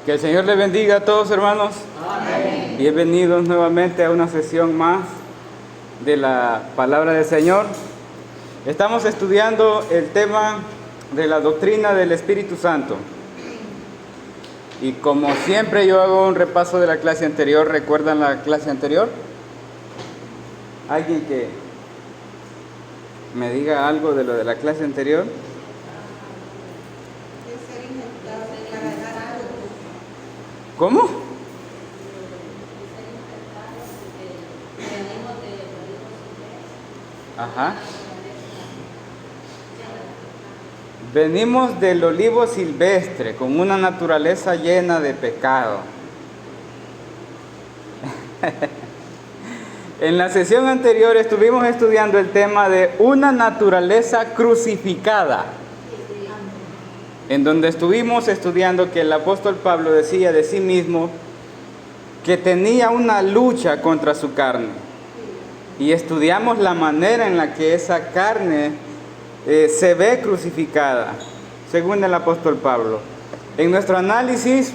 Que el Señor les bendiga a todos, hermanos. Amén. Bienvenidos nuevamente a una sesión más de la Palabra del Señor. Estamos estudiando el tema de la doctrina del Espíritu Santo. Y como siempre yo hago un repaso de la clase anterior. ¿Recuerdan la clase anterior? ¿Alguien que me diga algo de lo de la clase anterior? ¿Cómo? Ajá. Venimos del olivo silvestre con una naturaleza llena de pecado. En la sesión anterior estuvimos estudiando el tema de una naturaleza crucificada, en donde estuvimos estudiando que el apóstol Pablo decía de sí mismo que tenía una lucha contra su carne. Y estudiamos la manera en la que esa carne se ve crucificada, según el apóstol Pablo. En nuestro análisis,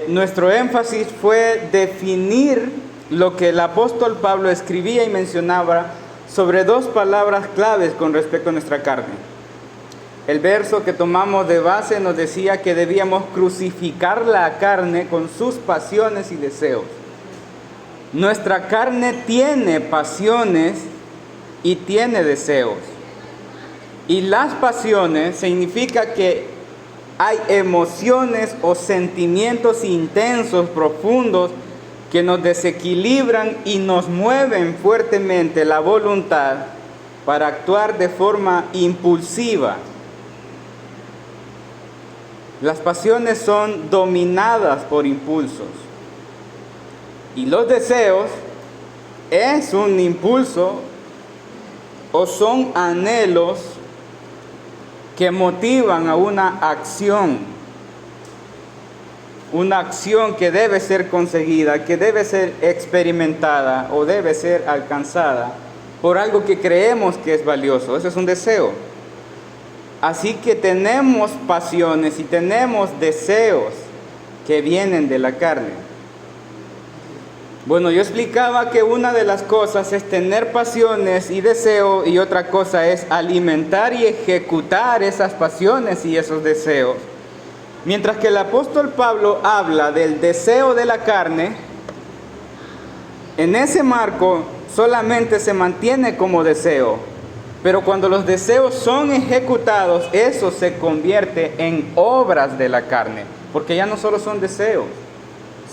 nuestro énfasis fue definir lo que el apóstol Pablo escribía y mencionaba sobre dos palabras claves con respecto a nuestra carne. El verso que tomamos de base nos decía que debíamos crucificar la carne con sus pasiones y deseos. Nuestra carne tiene pasiones y tiene deseos. Y las pasiones significa que hay emociones o sentimientos intensos, profundos, que nos desequilibran y nos mueven fuertemente la voluntad para actuar de forma impulsiva. Las pasiones son dominadas por impulsos. Y los deseos es un impulso o son anhelos que motivan a una acción que debe ser conseguida, que debe ser experimentada o debe ser alcanzada por algo que creemos que es valioso. Eso es un deseo. Así que tenemos pasiones y tenemos deseos que vienen de la carne. Bueno, yo explicaba que una de las cosas es tener pasiones y deseo, y otra cosa es alimentar y ejecutar esas pasiones y esos deseos. Mientras que el apóstol Pablo habla del deseo de la carne, en ese marco solamente se mantiene como deseo. Pero cuando los deseos son ejecutados, eso se convierte en obras de la carne. Porque ya no solo son deseos,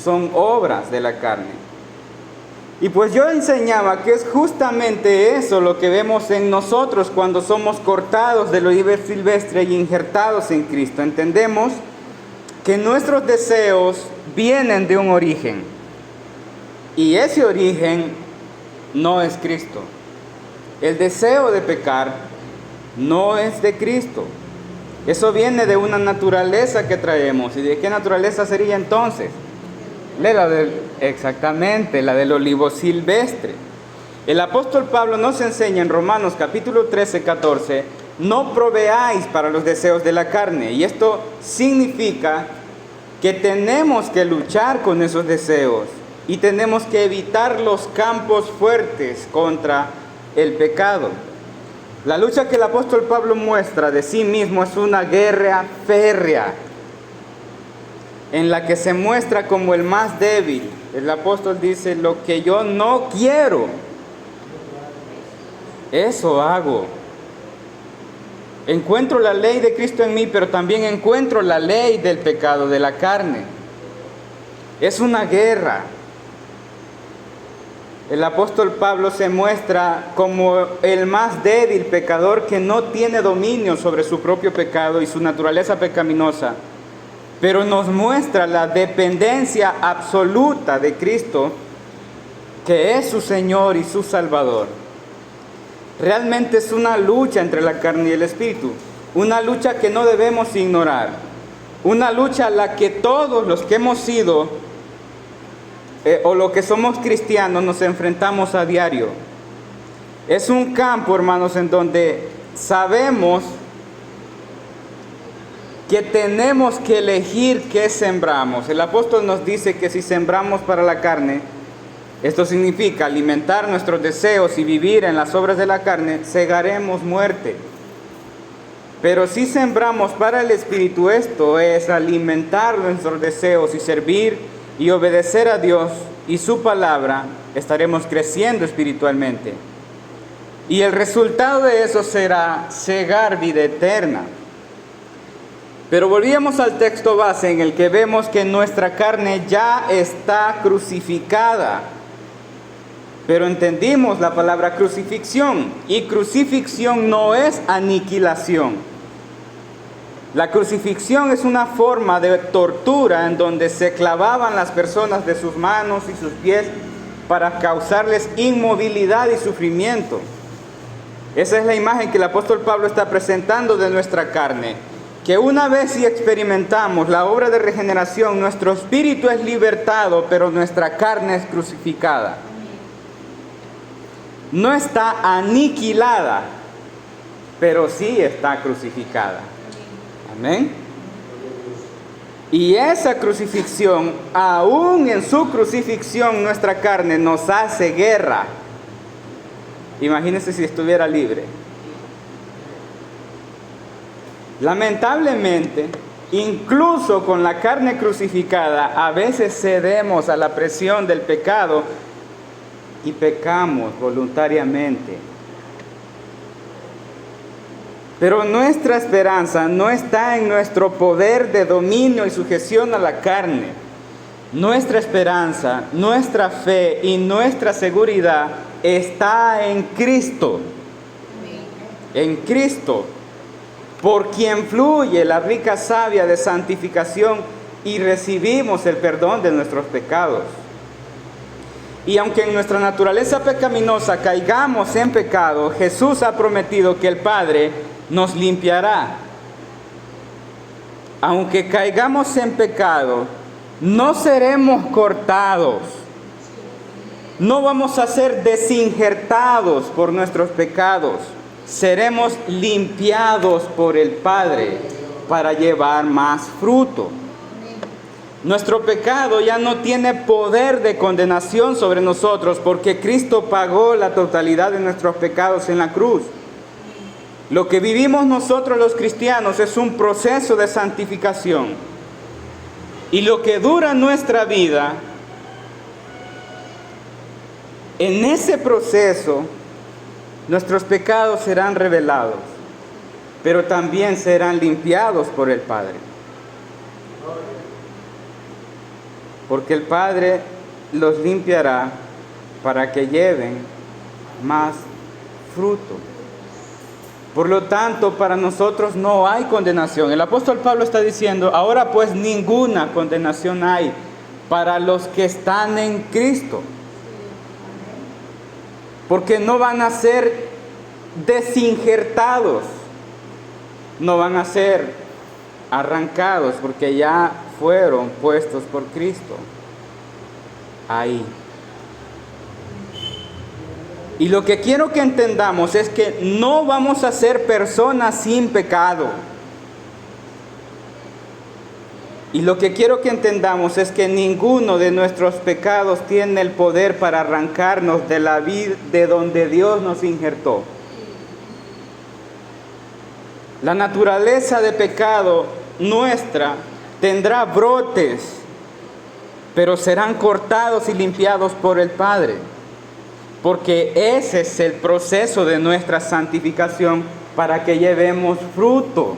son obras de la carne. Y pues yo enseñaba que es justamente eso lo que vemos en nosotros cuando somos cortados del olivo silvestre y injertados en Cristo. Entendemos que nuestros deseos vienen de un origen. Y ese origen no es Cristo. El deseo de pecar no es de Cristo. Eso viene de una naturaleza que traemos. ¿Y de qué naturaleza sería entonces? Exactamente, la del olivo silvestre. El apóstol Pablo nos enseña en Romanos capítulo 13, 14, no proveáis para los deseos de la carne. Y esto significa que tenemos que luchar con esos deseos y tenemos que evitar los campos fuertes contra el pecado. La lucha que el apóstol Pablo muestra de sí mismo es una guerra férrea en la que se muestra como el más débil. El apóstol dice, lo que yo no quiero, eso hago. Encuentro la ley de Cristo en mí, pero también encuentro la ley del pecado, de la carne. Es una guerra. El apóstol Pablo se muestra como el más débil pecador que no tiene dominio sobre su propio pecado y su naturaleza pecaminosa, pero nos muestra la dependencia absoluta de Cristo, que es su Señor y su Salvador. Realmente es una lucha entre la carne y el espíritu, una lucha que no debemos ignorar, una lucha a la que todos los que hemos sido o lo que somos cristianos nos enfrentamos a diario. Es un campo, hermanos, en donde sabemos que tenemos que elegir qué sembramos. El apóstol nos dice que si sembramos para la carne, esto significa alimentar nuestros deseos y vivir en las obras de la carne, segaremos muerte. Pero si sembramos para el Espíritu, esto es alimentar nuestros deseos y servir y obedecer a Dios y su palabra, estaremos creciendo espiritualmente. Y el resultado de eso será segar vida eterna. Pero volvíamos al texto base en el que vemos que nuestra carne ya está crucificada. Pero entendimos la palabra crucifixión, y crucifixión no es aniquilación. La crucifixión es una forma de tortura en donde se clavaban las personas de sus manos y sus pies para causarles inmovilidad y sufrimiento. Esa es la imagen que el apóstol Pablo está presentando de nuestra carne, que una vez si experimentamos la obra de regeneración, nuestro espíritu es libertado, pero nuestra carne es crucificada. No está aniquilada, pero sí está crucificada. Amén. Y esa crucifixión, aún en su crucifixión, nuestra carne nos hace guerra. Imagínense si estuviera libre. Lamentablemente, incluso con la carne crucificada, a veces cedemos a la presión del pecado y pecamos voluntariamente. Pero nuestra esperanza no está en nuestro poder de dominio y sujeción a la carne. Nuestra esperanza, nuestra fe y nuestra seguridad está en Cristo. En Cristo, por quien fluye la rica savia de santificación y recibimos el perdón de nuestros pecados. Y aunque en nuestra naturaleza pecaminosa caigamos en pecado, Jesús ha prometido que el Padre nos limpiará. Aunque caigamos en pecado, no seremos cortados. No vamos a ser desinjertados por nuestros pecados. Seremos limpiados por el Padre para llevar más fruto. Nuestro pecado ya no tiene poder de condenación sobre nosotros porque Cristo pagó la totalidad de nuestros pecados en la cruz. Lo que vivimos nosotros los cristianos es un proceso de santificación. Y lo que dura nuestra vida, en ese proceso, nuestros pecados serán revelados, pero también serán limpiados por el Padre. Porque el Padre los limpiará para que lleven más fruto. Por lo tanto, para nosotros no hay condenación. El apóstol Pablo está diciendo, ahora pues ninguna condenación hay para los que están en Cristo. Porque no van a ser desinjertados, no van a ser arrancados, porque ya fueron puestos por Cristo ahí. Y lo que quiero que entendamos es que no vamos a ser personas sin pecado. Y lo que quiero que entendamos es que ninguno de nuestros pecados tiene el poder para arrancarnos de la vida de donde Dios nos injertó. La naturaleza de pecado nuestra tendrá brotes, pero serán cortados y limpiados por el Padre. Porque ese es el proceso de nuestra santificación para que llevemos fruto.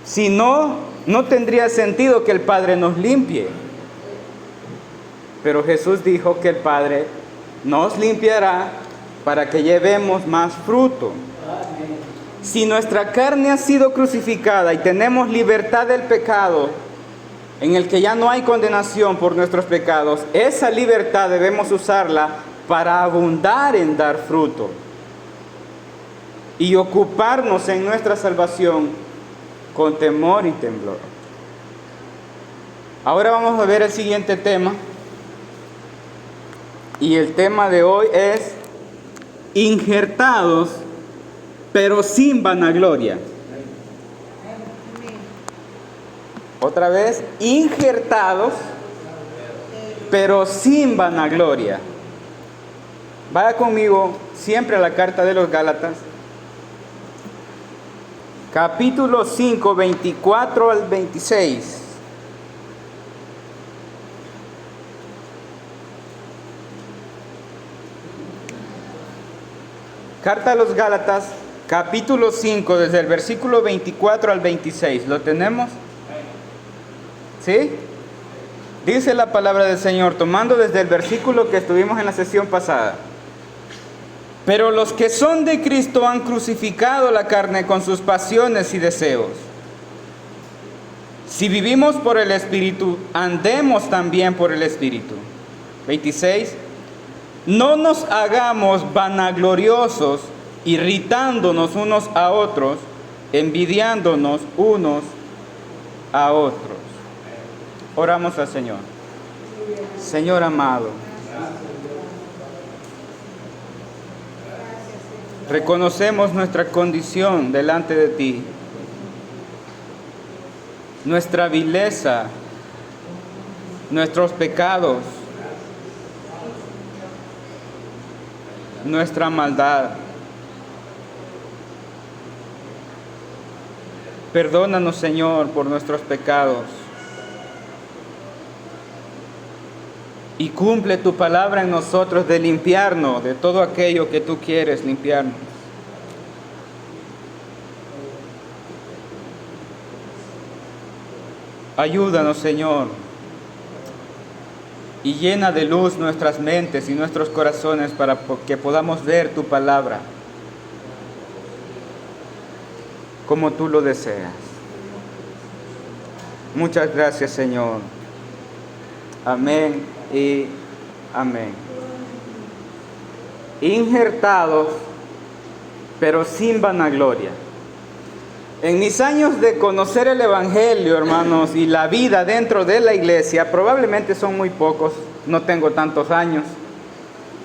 Si no, no tendría sentido que el Padre nos limpie. Pero Jesús dijo que el Padre nos limpiará para que llevemos más fruto. Si nuestra carne ha sido crucificada y tenemos libertad del pecado, en el que ya no hay condenación por nuestros pecados, esa libertad debemos usarla para abundar en dar fruto y ocuparnos en nuestra salvación con temor y temblor. Ahora vamos a ver el siguiente tema, y el tema de hoy es injertados pero sin vanagloria. Otra vez, injertados, pero sin vanagloria. Vaya conmigo siempre a la carta de los Gálatas, capítulo 5, 24 al 26. Carta a los Gálatas, capítulo 5, desde el versículo 24 al 26. ¿Lo tenemos? ¿Sí? Dice la palabra del Señor, tomando desde el versículo que estuvimos en la sesión pasada. Pero los que son de Cristo han crucificado la carne con sus pasiones y deseos. Si vivimos por el Espíritu, andemos también por el Espíritu. 26. No nos hagamos vanagloriosos, irritándonos unos a otros, envidiándonos unos a otros. Oramos al Señor. Señor amado, reconocemos nuestra condición delante de ti, nuestra vileza, nuestros pecados, nuestra maldad. Perdónanos, Señor, por nuestros pecados. Y cumple tu palabra en nosotros de limpiarnos de todo aquello que tú quieres limpiarnos. Ayúdanos, Señor, y llena de luz nuestras mentes y nuestros corazones para que podamos ver tu palabra como tú lo deseas. Muchas gracias, Señor. Amén y amén. Injertados, pero sin vanagloria. En mis años de conocer el Evangelio, hermanos, y la vida dentro de la iglesia, probablemente son muy pocos, no tengo tantos años,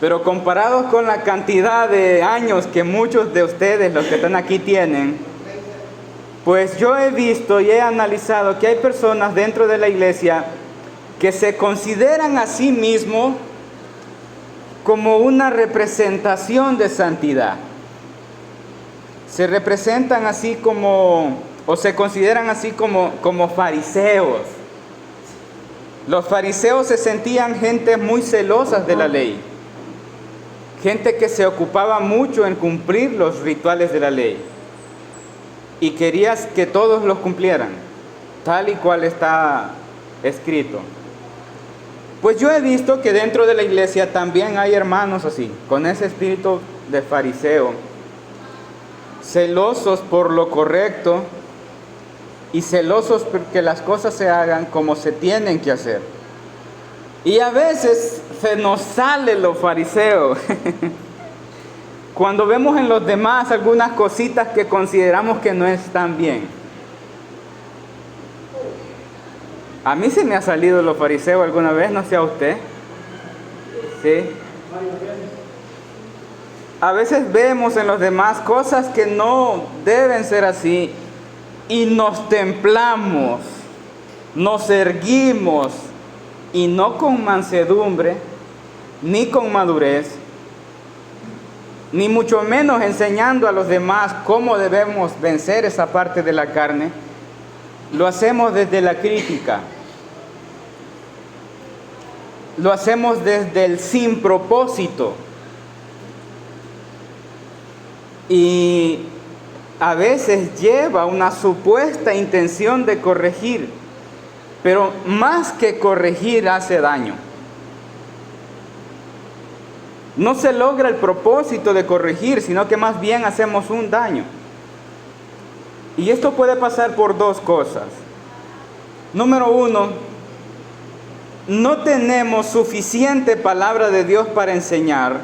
pero comparados con la cantidad de años que muchos de ustedes, los que están aquí, tienen, pues yo he visto y he analizado que hay personas dentro de la iglesia que se consideran a sí mismos como una representación de santidad. Se representan así como, o se consideran así como fariseos. Los fariseos se sentían gente muy celosas de la ley, gente que se ocupaba mucho en cumplir los rituales de la ley y querías que todos los cumplieran, tal y cual está escrito. Pues yo he visto que dentro de la iglesia también hay hermanos así, con ese espíritu de fariseo, celosos por lo correcto y celosos porque las cosas se hagan como se tienen que hacer. Y a veces se nos sale lo fariseo cuando vemos en los demás algunas cositas que consideramos que no están bien. A mí se me ha salido lo fariseo alguna vez, no sé a usted. Sí. A veces vemos en los demás cosas que no deben ser así y nos templamos, nos erguimos y no con mansedumbre, ni con madurez, ni mucho menos enseñando a los demás cómo debemos vencer esa parte de la carne. Lo hacemos desde la crítica, lo hacemos desde el sin propósito. Y a veces lleva una supuesta intención de corregir, pero más que corregir hace daño. No se logra el propósito de corregir, sino que más bien hacemos un daño. Y esto puede pasar por dos cosas. Número uno, no tenemos suficiente palabra de Dios para enseñar.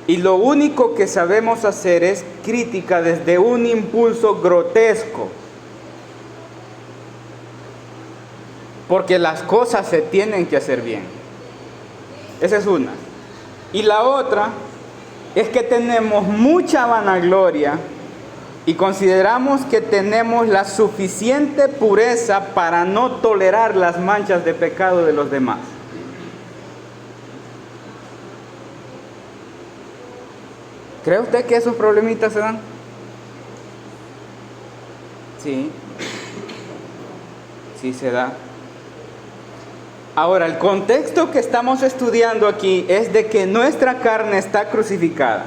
Y lo único que sabemos hacer es crítica desde un impulso grotesco. Porque las cosas se tienen que hacer bien. Esa es una. Y la otra es que tenemos mucha vanagloria y consideramos que tenemos la suficiente pureza para no tolerar las manchas de pecado de los demás. ¿Cree usted que esos problemitas se dan? Sí, sí se da. Ahora, el contexto que estamos estudiando aquí es de que nuestra carne está crucificada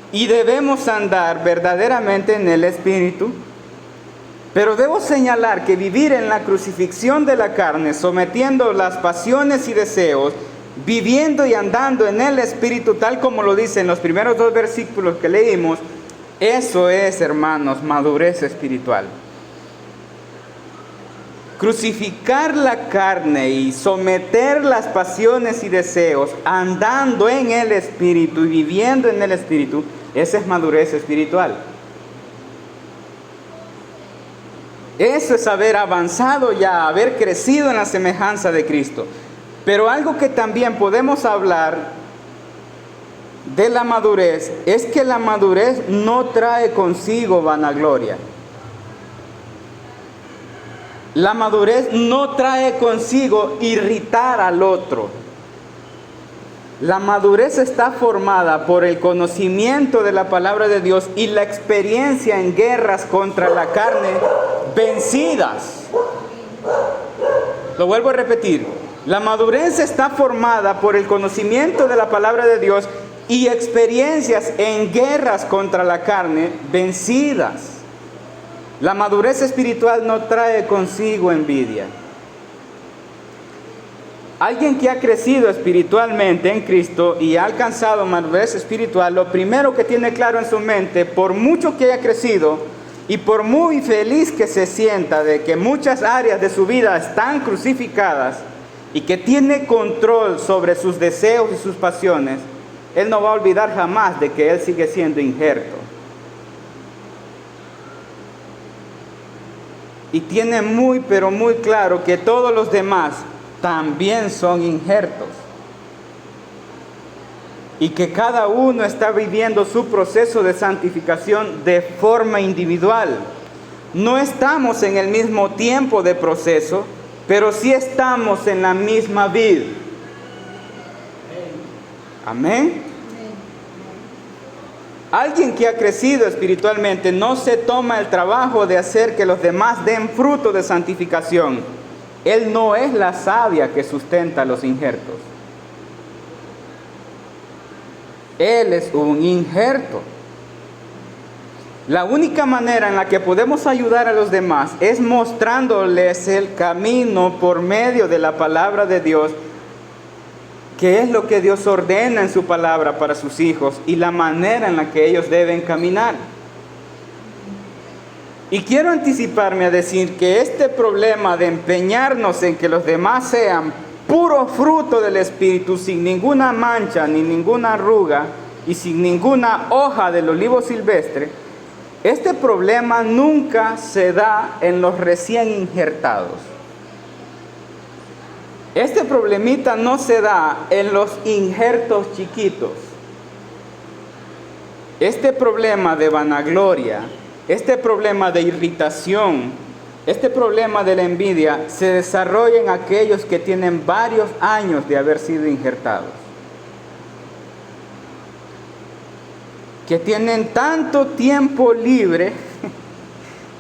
y debemos andar verdaderamente en el Espíritu, pero debo señalar que vivir en la crucifixión de la carne, sometiendo las pasiones y deseos, viviendo y andando en el Espíritu, tal como lo dice en los primeros 2 versículos que leímos, eso es, hermanos, madurez espiritual. Crucificar la carne y someter las pasiones y deseos, andando en el Espíritu y viviendo en el Espíritu, esa es madurez espiritual. Eso es haber avanzado ya, haber crecido en la semejanza de Cristo. Pero algo que también podemos hablar de la madurez es que la madurez no trae consigo vanagloria. La madurez no trae consigo irritar al otro. La madurez está formada por el conocimiento de la palabra de Dios y la experiencia en guerras contra la carne vencidas. Lo vuelvo a repetir. La madurez está formada por el conocimiento de la palabra de Dios y experiencias en guerras contra la carne vencidas. La madurez espiritual no trae consigo envidia. Alguien que ha crecido espiritualmente en Cristo y ha alcanzado madurez espiritual, lo primero que tiene claro en su mente, por mucho que haya crecido y por muy feliz que se sienta de que muchas áreas de su vida están crucificadas y que tiene control sobre sus deseos y sus pasiones, él no va a olvidar jamás de que él sigue siendo injerto. Y tiene muy, pero muy claro que todos los demás también son injertos. Y que cada uno está viviendo su proceso de santificación de forma individual. No estamos en el mismo tiempo de proceso, pero sí estamos en la misma vid. Amén. Alguien que ha crecido espiritualmente no se toma el trabajo de hacer que los demás den fruto de santificación. Él no es la savia que sustenta a los injertos. Él es un injerto. La única manera en la que podemos ayudar a los demás es mostrándoles el camino por medio de la palabra de Dios, que es lo que Dios ordena en su palabra para sus hijos y la manera en la que ellos deben caminar. Y quiero anticiparme a decir que este problema de empeñarnos en que los demás sean puro fruto del Espíritu, sin ninguna mancha ni ninguna arruga y sin ninguna hoja del olivo silvestre, este problema nunca se da en los recién injertados. Este problemita no se da en los injertos chiquitos. Este problema de vanagloria, este problema de irritación, este problema de la envidia se desarrolla en aquellos que tienen varios años de haber sido injertados. Que tienen tanto tiempo libre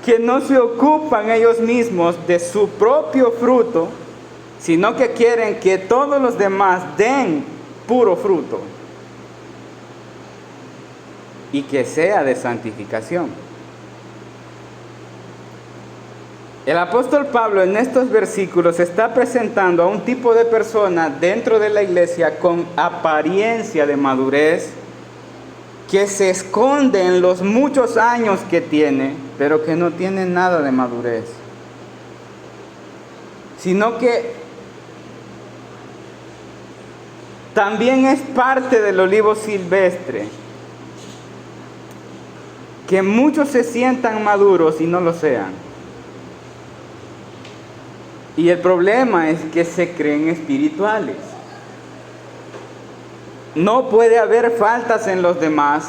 que no se ocupan ellos mismos de su propio fruto, sino que quieren que todos los demás den puro fruto y que sea de santificación. El apóstol Pablo en estos versículos está presentando a un tipo de persona dentro de la iglesia con apariencia de madurez, que se esconde en los muchos años que tiene, pero que no tiene nada de madurez, sino que también es parte del olivo silvestre, que muchos se sientan maduros y no lo sean. Y el problema es que se creen espirituales. No puede haber faltas en los demás,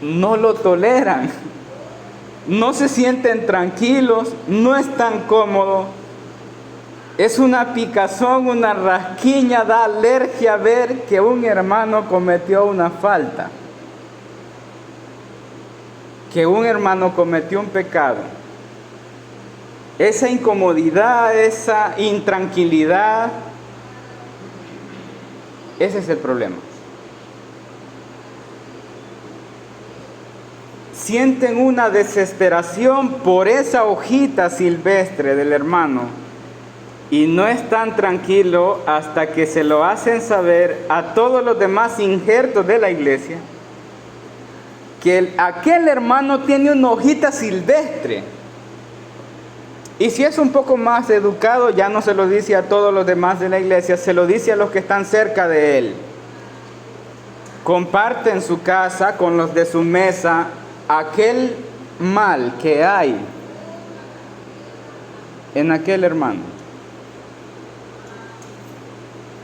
no lo toleran, no se sienten tranquilos, no están cómodos. Es una picazón, una rasquiña, da alergia ver que un hermano cometió una falta, que un hermano cometió un pecado. Esa incomodidad, esa intranquilidad, ese es el problema. Sienten una desesperación por esa hojita silvestre del hermano y no están tranquilos hasta que se lo hacen saber a todos los demás injertos de la iglesia que aquel hermano tiene una hojita silvestre. Y si es un poco más educado, ya no se lo dice a todos los demás de la iglesia, se lo dice a los que están cerca de él. Comparte en su casa con los de su mesa aquel mal que hay en aquel hermano.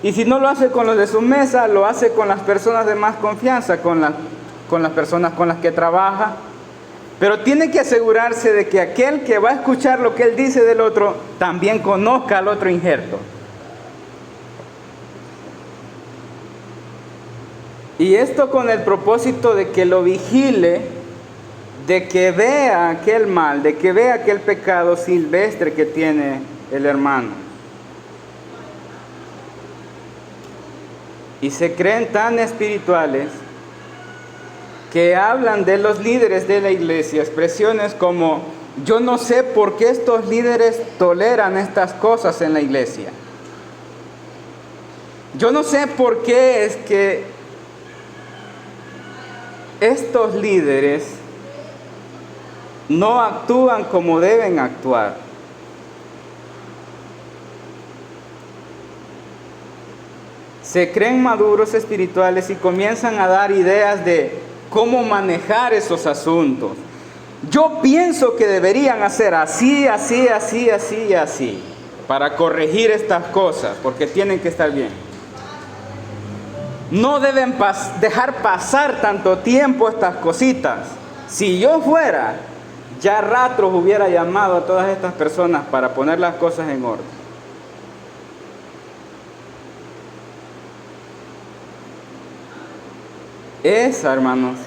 Y si no lo hace con los de su mesa, lo hace con las personas de más confianza, con las personas con las que trabaja. Pero tiene que asegurarse de que aquel que va a escuchar lo que él dice del otro, también conozca al otro injerto. Y esto con el propósito de que lo vigile, de que vea aquel mal, de que vea aquel pecado silvestre que tiene el hermano. Y se creen tan espirituales que hablan de los líderes de la iglesia, expresiones como: yo no sé por qué estos líderes toleran estas cosas en la iglesia. Yo no sé por qué es que estos líderes no actúan como deben actuar. Se creen maduros espirituales y comienzan a dar ideas de cómo manejar esos asuntos. Yo pienso que deberían hacer así, así, así, así y así, para corregir estas cosas, porque tienen que estar bien. No deben dejar pasar tanto tiempo estas cositas. Si yo fuera, ya ratos hubiera llamado a todas estas personas para poner las cosas en orden. Esa, hermanos,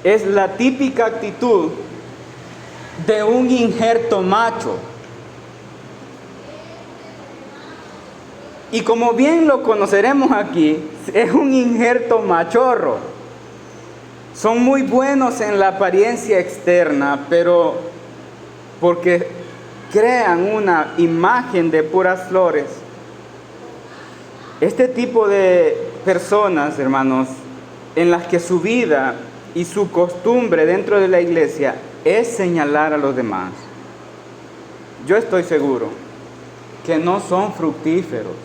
es la típica actitud de un injerto macho. Y como bien lo conoceremos aquí, es un injerto machorro. Son muy buenos en la apariencia externa, pero porque crean una imagen de puras flores. Este tipo de personas, hermanos, en las que su vida y su costumbre dentro de la iglesia es señalar a los demás, yo estoy seguro que no son fructíferos.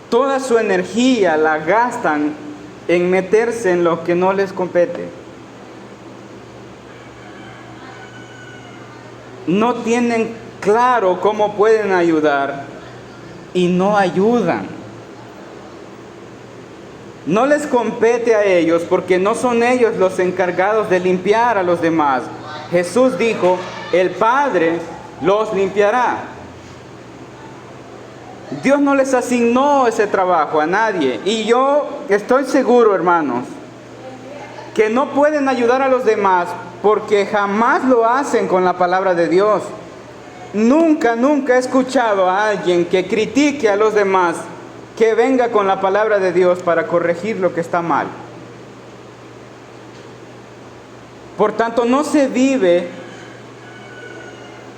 Toda su energía la gastan en meterse en lo que no les compete. No tienen claro cómo pueden ayudar y no ayudan. No les compete a ellos porque no son ellos los encargados de limpiar a los demás. Jesús dijo: el Padre los limpiará. Dios no les asignó ese trabajo a nadie. Y yo estoy seguro, hermanos, que no pueden ayudar a los demás porque jamás lo hacen con la palabra de Dios. Nunca he escuchado a alguien que critique a los demás que venga con la palabra de Dios para corregir lo que está mal. Por tanto, no se vive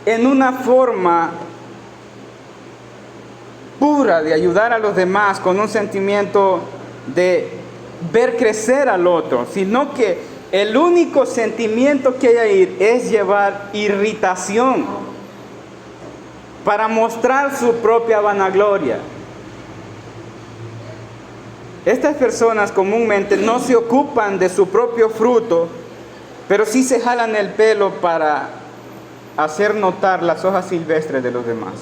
en una forma pura de ayudar a los demás con un sentimiento de ver crecer al otro, sino que el único sentimiento que hay ahí es llevar irritación para mostrar su propia vanagloria. Estas personas comúnmente no se ocupan de su propio fruto, pero sí se jalan el pelo para hacer notar las hojas silvestres de los demás.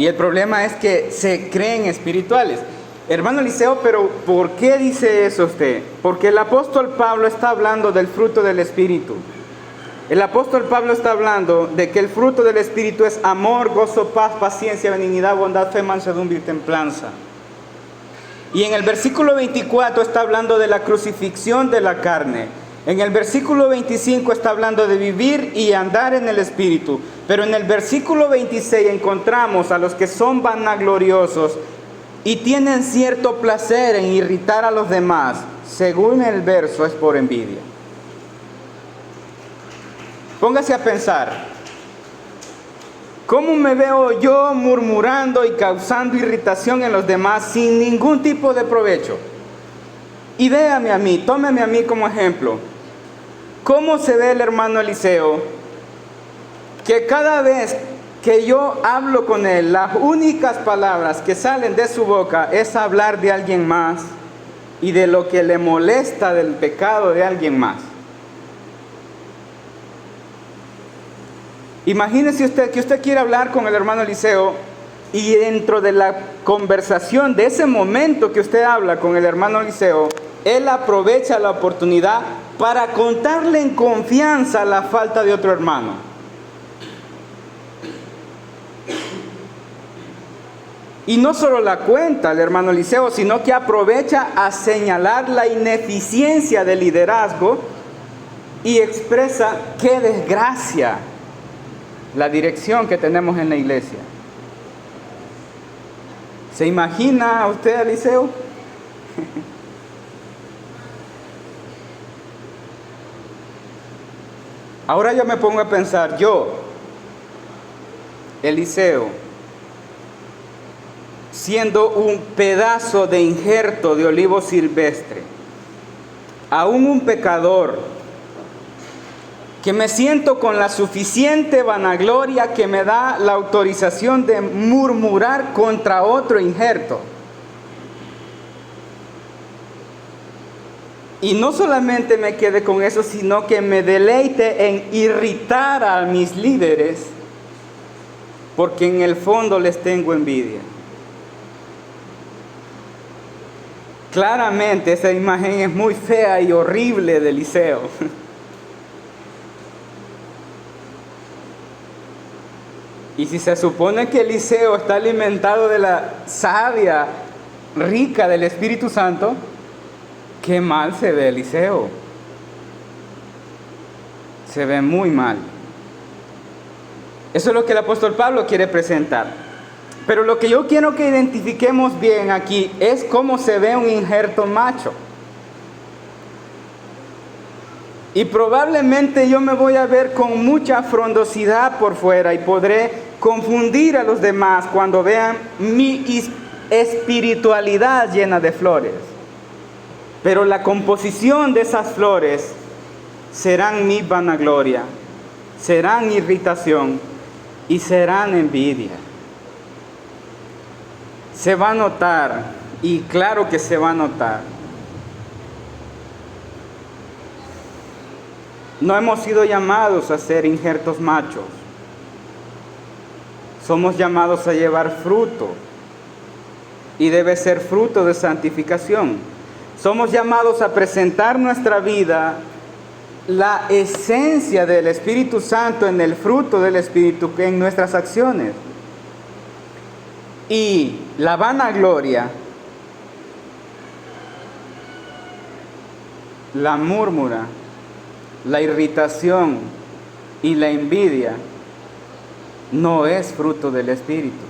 Y el problema es que se creen espirituales. Hermano Eliseo, pero ¿por qué dice eso usted? Porque el apóstol Pablo está hablando del fruto del Espíritu. El apóstol Pablo está hablando de que el fruto del Espíritu es amor, gozo, paz, paciencia, benignidad, bondad, fe, mansedumbre y templanza. Y en el versículo 24 está hablando de la crucifixión de la carne. En el versículo 25 está hablando de vivir y andar en el Espíritu. Pero en el versículo 26 encontramos a los que son vanagloriosos y tienen cierto placer en irritar a los demás. Según el verso, es por envidia. Póngase a pensar, ¿cómo me veo yo murmurando y causando irritación en los demás sin ningún tipo de provecho? Y véame a mí, tómeme a mí como ejemplo. ¿Cómo se ve el hermano Eliseo? Que cada vez que yo hablo con él, las únicas palabras que salen de su boca es hablar de alguien más y de lo que le molesta del pecado de alguien más. Imagínese usted que usted quiere hablar con el hermano Eliseo y dentro de la conversación, de ese momento que usted habla con el hermano Eliseo, él aprovecha la oportunidad para contarle en confianza la falta de otro hermano. Y no solo la cuenta el hermano Eliseo, sino que aprovecha a señalar la ineficiencia del liderazgo y expresa qué desgracia la dirección que tenemos en la iglesia. ¿Se imagina usted, Eliseo? Ahora yo me pongo a pensar, yo, Eliseo, siendo un pedazo de injerto de olivo silvestre, aún un pecador, que me siento con la suficiente vanagloria que me da la autorización de murmurar contra otro injerto. Y no solamente me quede con eso, sino que me deleite en irritar a mis líderes, porque en el fondo les tengo envidia. Claramente esa imagen es muy fea y horrible de Eliseo. Y si se supone que Eliseo está alimentado de la savia rica del Espíritu Santo, qué mal se ve Eliseo. Se ve muy mal. Eso es lo que el apóstol Pablo quiere presentar. Pero lo que yo quiero que identifiquemos bien aquí es cómo se ve un injerto macho. Y probablemente yo me voy a ver con mucha frondosidad por fuera y podré confundir a los demás cuando vean mi espiritualidad llena de flores. Pero la composición de esas flores serán mi vanagloria, serán irritación y serán envidia. Se va a notar, y claro que se va a notar. No hemos sido llamados a ser injertos machos. Somos llamados a llevar fruto, y debe ser fruto de santificación. Somos llamados a presentar nuestra vida, la esencia del Espíritu Santo en el fruto del Espíritu, en nuestras acciones. Y la vanagloria, la murmura, la irritación y la envidia no es fruto del Espíritu.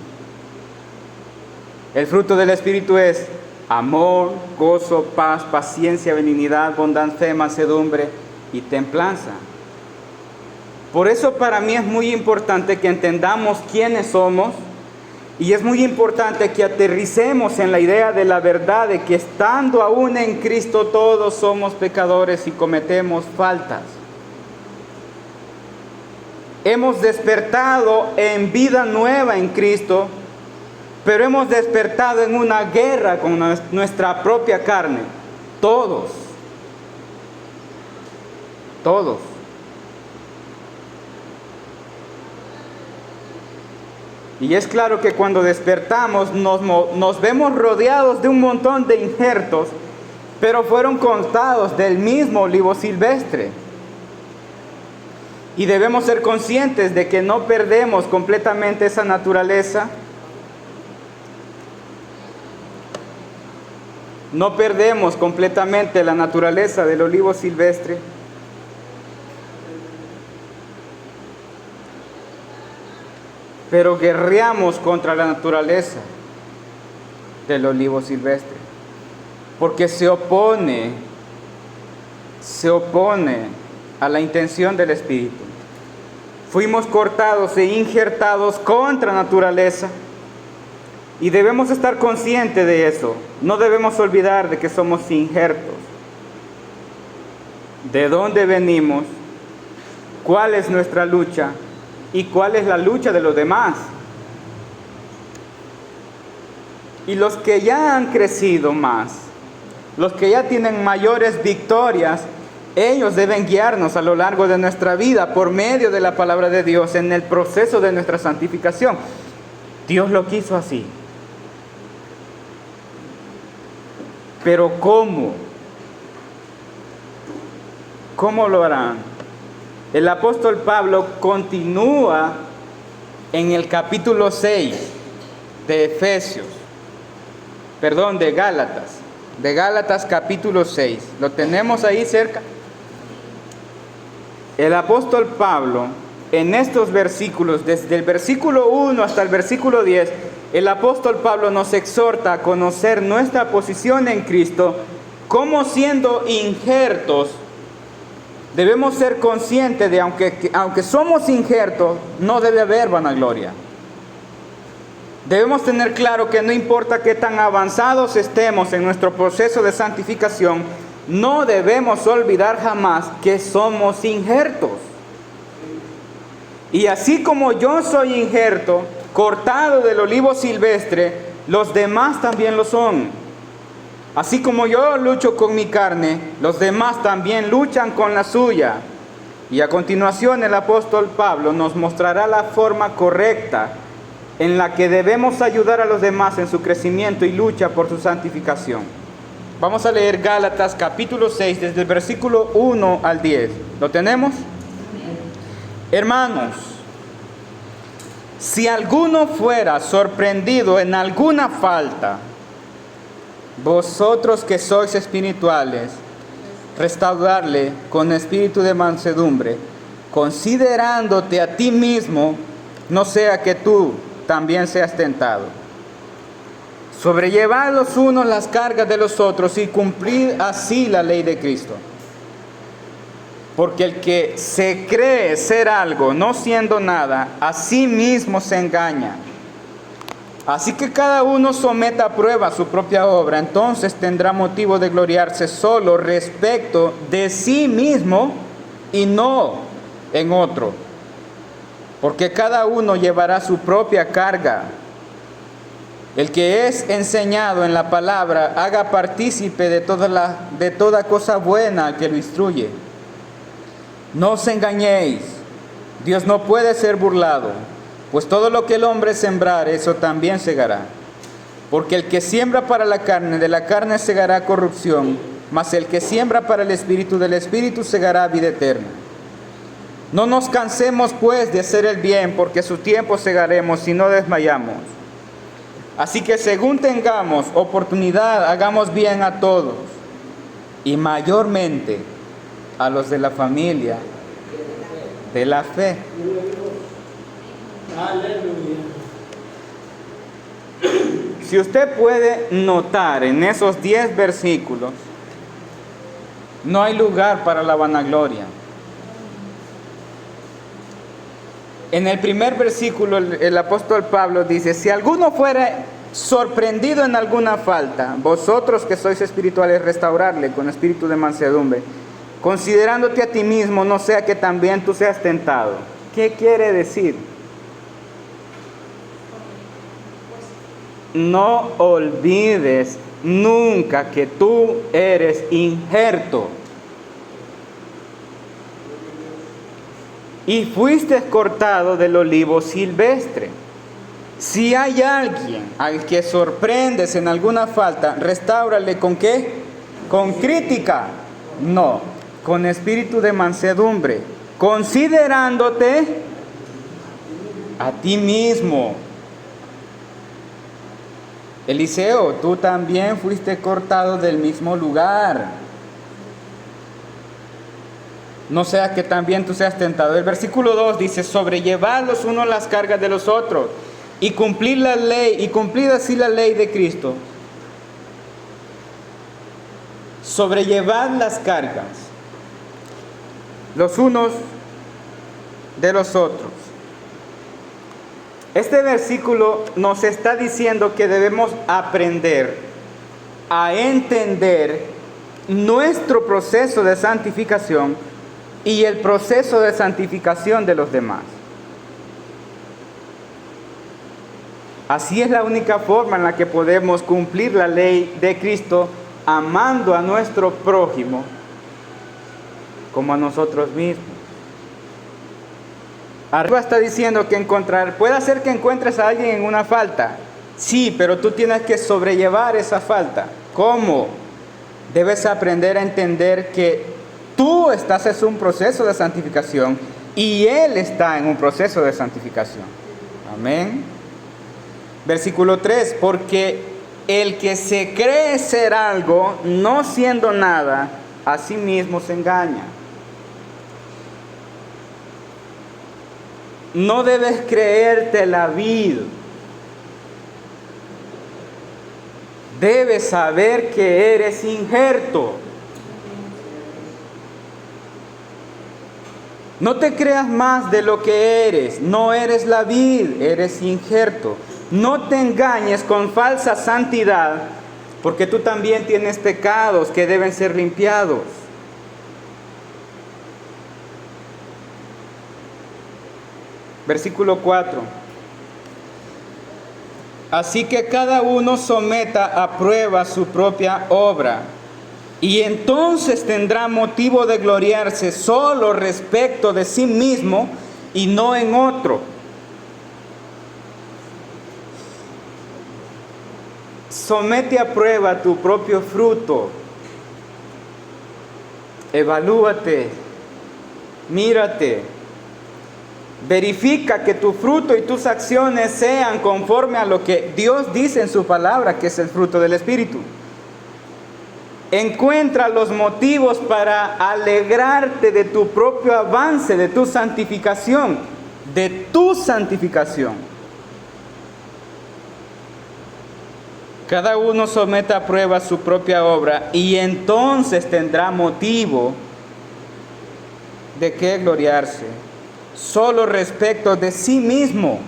El fruto del Espíritu es amor, gozo, paz, paciencia, benignidad, bondad, fe, mansedumbre y templanza. Por eso para mí es muy importante que entendamos quiénes somos, y es muy importante que aterricemos en la idea de la verdad de que estando aún en Cristo todos somos pecadores y cometemos faltas. Hemos despertado en vida nueva en Cristo, pero hemos despertado en una guerra con nuestra propia carne. Todos. Todos. Y es claro que cuando despertamos nos vemos rodeados de un montón de injertos, pero fueron cortados del mismo olivo silvestre. Y debemos ser conscientes de que no perdemos completamente esa naturaleza. No perdemos completamente la naturaleza del olivo silvestre. Pero guerreamos contra la naturaleza del olivo silvestre. Porque se opone a la intención del Espíritu. Fuimos cortados e injertados contra naturaleza. Y debemos estar conscientes de eso. No debemos olvidar de que somos injertos. ¿De dónde venimos? ¿Cuál es nuestra lucha? ¿Y cuál es la lucha de los demás? Y los que ya han crecido más, los que ya tienen mayores victorias, ellos deben guiarnos a lo largo de nuestra vida por medio de la palabra de Dios en el proceso de nuestra santificación. Dios lo quiso así. Pero ¿cómo? ¿Cómo lo harán? El apóstol Pablo continúa en el capítulo 6 de Gálatas capítulo 6. ¿Lo tenemos ahí cerca? El apóstol Pablo, en estos versículos, desde el versículo 1 hasta el versículo 10, el apóstol Pablo nos exhorta a conocer nuestra posición en Cristo, como siendo injertos. Debemos ser conscientes de aunque somos injertos, no debe haber vanagloria. Debemos tener claro que no importa qué tan avanzados estemos en nuestro proceso de santificación, no debemos olvidar jamás que somos injertos. Y así como yo soy injerto, cortado del olivo silvestre, los demás también lo son. Así como yo lucho con mi carne, los demás también luchan con la suya. Y a continuación el apóstol Pablo nos mostrará la forma correcta en la que debemos ayudar a los demás en su crecimiento y lucha por su santificación. Vamos a leer Gálatas capítulo 6 desde el versículo 1 al 10. ¿Lo tenemos? Hermanos, si alguno fuera sorprendido en alguna falta, vosotros que sois espirituales, restaurarle con espíritu de mansedumbre, considerándote a ti mismo, no sea que tú también seas tentado. Sobrellevad los unos las cargas de los otros y cumplid así la ley de Cristo. Porque el que se cree ser algo, no siendo nada, a sí mismo se engaña. Así que cada uno someta a prueba su propia obra, entonces tendrá motivo de gloriarse solo respecto de sí mismo y no en otro. Porque cada uno llevará su propia carga. El que es enseñado en la palabra, haga partícipe de toda cosa buena al que lo instruye. No os engañéis, Dios no puede ser burlado, pues todo lo que el hombre sembrare, eso también segará. Porque el que siembra para la carne, de la carne segará corrupción, mas el que siembra para el espíritu, del espíritu segará vida eterna. No nos cansemos pues de hacer el bien, porque a su tiempo segaremos si no desmayamos. Así que según tengamos oportunidad, hagamos bien a todos, y mayormente a los de la familia de la fe. Aleluya. Si usted puede notar en esos 10 versículos, no hay lugar para la vanagloria. En el primer versículo el apóstol Pablo dice: si alguno fuera sorprendido en alguna falta, vosotros que sois espirituales, restaurarle con espíritu de mansedumbre, considerándote a ti mismo, no sea que también tú seas tentado. ¿Qué quiere decir? No olvides nunca que tú eres injerto. Y fuiste cortado del olivo silvestre. Si hay alguien al que sorprendes en alguna falta, restáurale ¿con qué? ¿Con crítica? No, con espíritu de mansedumbre, considerándote a ti mismo. Eliseo, tú también fuiste cortado del mismo lugar. No sea que también tú seas tentado. El versículo 2 dice, sobrellevad los unos las cargas de los otros y cumplir la ley, y cumplid así la ley de Cristo. Sobrellevad las cargas los unos de los otros. Este versículo nos está diciendo que debemos aprender a entender nuestro proceso de santificación y el proceso de santificación de los demás. Así es la única forma en la que podemos cumplir la ley de Cristo, amando a nuestro prójimo como a nosotros mismos. Arriba está diciendo que puede ser que encuentres a alguien en una falta. Sí, pero tú tienes que sobrellevar esa falta. ¿Cómo? Debes aprender a entender que tú estás en un proceso de santificación y él está en un proceso de santificación. Amén. Versículo 3, porque el que se cree ser algo, no siendo nada, a sí mismo se engaña. No debes creerte la vid. Debes saber que eres injerto. No te creas más de lo que eres. No eres la vid, eres injerto. No te engañes con falsa santidad, porque tú también tienes pecados que deben ser limpiados. Versículo 4. Así que cada uno someta a prueba su propia obra, y entonces tendrá motivo de gloriarse solo respecto de sí mismo y no en otro. Somete a prueba tu propio fruto. Evalúate, mírate. Verifica que tu fruto y tus acciones sean conforme a lo que Dios dice en su palabra, que es el fruto del Espíritu. Encuentra los motivos para alegrarte de tu propio avance, de tu santificación, Cada uno someta a prueba su propia obra y entonces tendrá motivo de qué gloriarse. Solo respecto de sí mismo.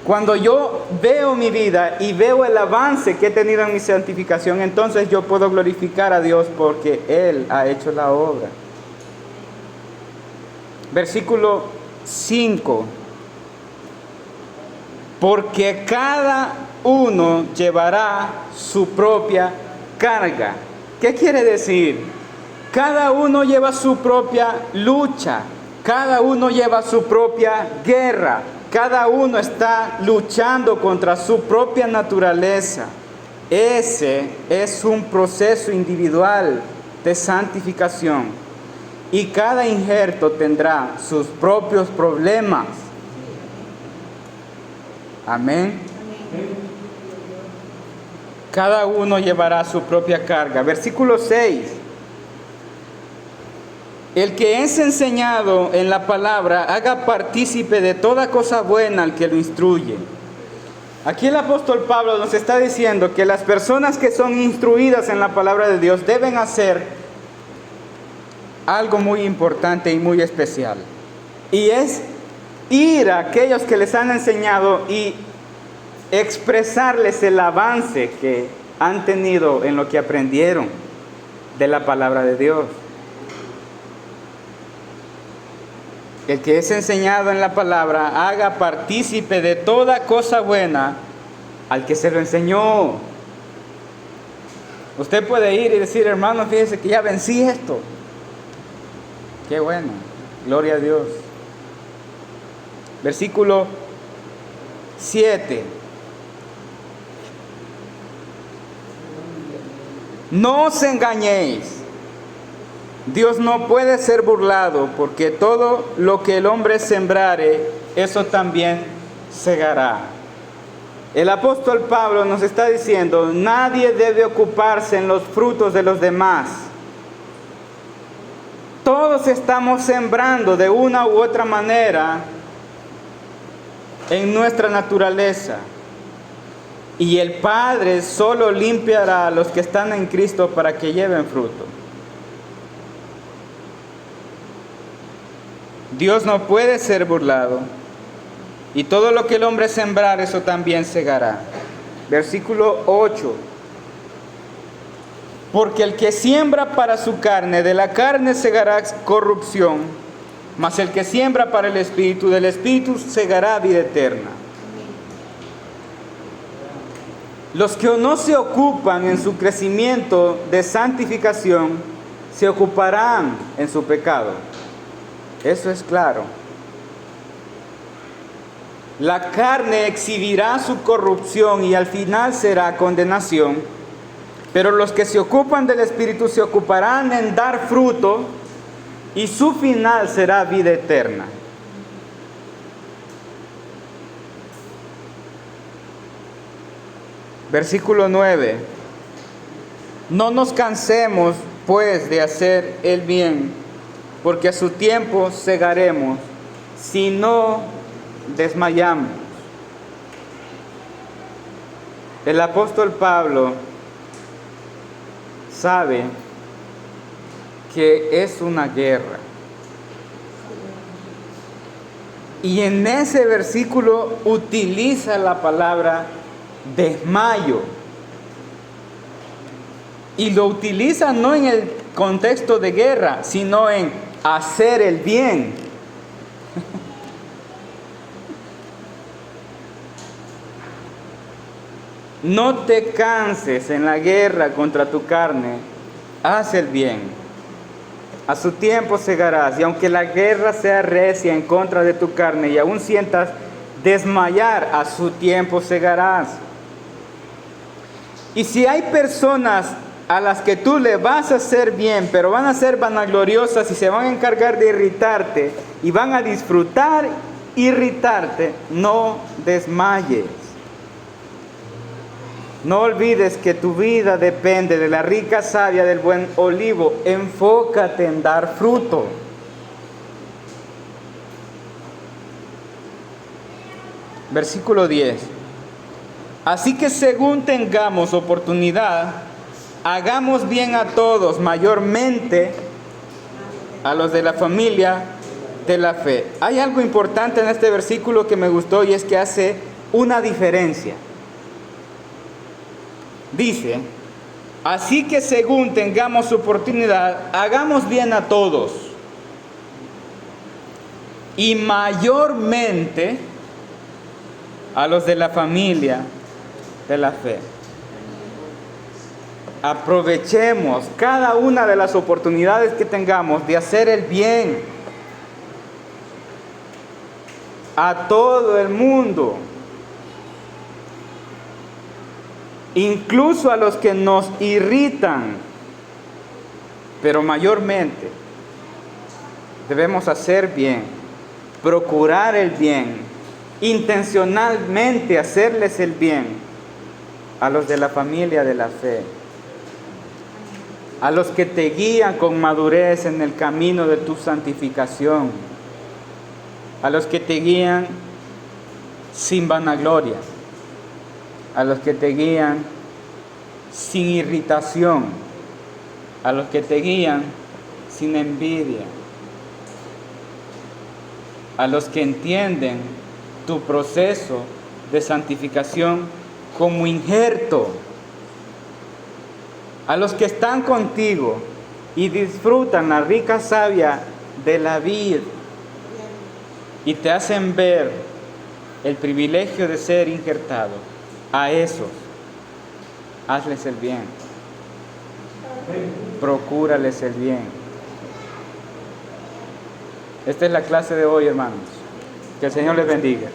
Cuando yo veo mi vida y veo el avance que he tenido en mi santificación, entonces yo puedo glorificar a Dios porque Él ha hecho la obra. Versículo 5. Porque cada uno llevará su propia carga. ¿Qué quiere decir? Cada uno lleva su propia lucha. Cada uno lleva su propia guerra. Cada uno está luchando contra su propia naturaleza. Ese es un proceso individual de santificación. Y cada injerto tendrá sus propios problemas. Amén. Cada uno llevará su propia carga. Versículo 6. El que es enseñado en la palabra, haga partícipe de toda cosa buena al que lo instruye. Aquí el apóstol Pablo nos está diciendo que las personas que son instruidas en la palabra de Dios deben hacer algo muy importante y muy especial. Y es ir a aquellos que les han enseñado y expresarles el avance que han tenido en lo que aprendieron de la palabra de Dios. El que es enseñado en la palabra, haga partícipe de toda cosa buena al que se lo enseñó. Usted puede ir y decir, hermano, fíjese que ya vencí esto. Qué bueno, gloria a Dios. Versículo 7. No os engañéis. Dios no puede ser burlado, porque todo lo que el hombre sembrare, eso también segará. El apóstol Pablo nos está diciendo, nadie debe ocuparse en los frutos de los demás. Todos estamos sembrando de una u otra manera en nuestra naturaleza. Y el Padre solo limpiará a los que están en Cristo para que lleven fruto. Dios no puede ser burlado, y todo lo que el hombre sembrar, eso también segará. Versículo 8. Porque el que siembra para su carne, de la carne segará corrupción, mas el que siembra para el Espíritu, del Espíritu segará vida eterna. Los que no se ocupan en su crecimiento de santificación, se ocuparán en su pecado. Eso es claro. La carne exhibirá su corrupción y al final será condenación, pero los que se ocupan del Espíritu se ocuparán en dar fruto y su final será vida eterna. Versículo 9. No nos cansemos pues de hacer el bien, porque a su tiempo segaremos, si no desmayamos. El apóstol Pablo sabe que es una guerra. Y en ese versículo utiliza la palabra desmayo. Y lo utiliza no en el contexto de guerra, sino en hacer el bien. No te canses en la guerra contra tu carne, haz el bien. A su tiempo segarás, y aunque la guerra sea recia en contra de tu carne y aún sientas desmayar, a su tiempo segarás. Y si hay personas a las que tú le vas a hacer bien, pero van a ser vanagloriosas y se van a encargar de irritarte y van a disfrutar irritarte, no desmayes. No olvides que tu vida depende de la rica savia del buen olivo. Enfócate en dar fruto. Versículo 10. Así que según tengamos oportunidad, hagamos bien a todos, mayormente a los de la familia de la fe. Hay algo importante en este versículo que me gustó y es que hace una diferencia. Dice, así que según tengamos oportunidad, hagamos bien a todos. Y mayormente a los de la familia de la fe. Aprovechemos cada una de las oportunidades que tengamos de hacer el bien a todo el mundo, incluso a los que nos irritan, pero mayormente debemos hacer bien, procurar el bien, intencionalmente hacerles el bien a los de la familia de la fe, a los que te guían con madurez en el camino de tu santificación, a los que te guían sin vanagloria, a los que te guían sin irritación, a los que te guían sin envidia, a los que entienden tu proceso de santificación como injerto, a los que están contigo y disfrutan la rica savia de la vid y te hacen ver el privilegio de ser injertado. A esos, hazles el bien. Procúrales el bien. Esta es la clase de hoy, hermanos. Que el Señor les bendiga.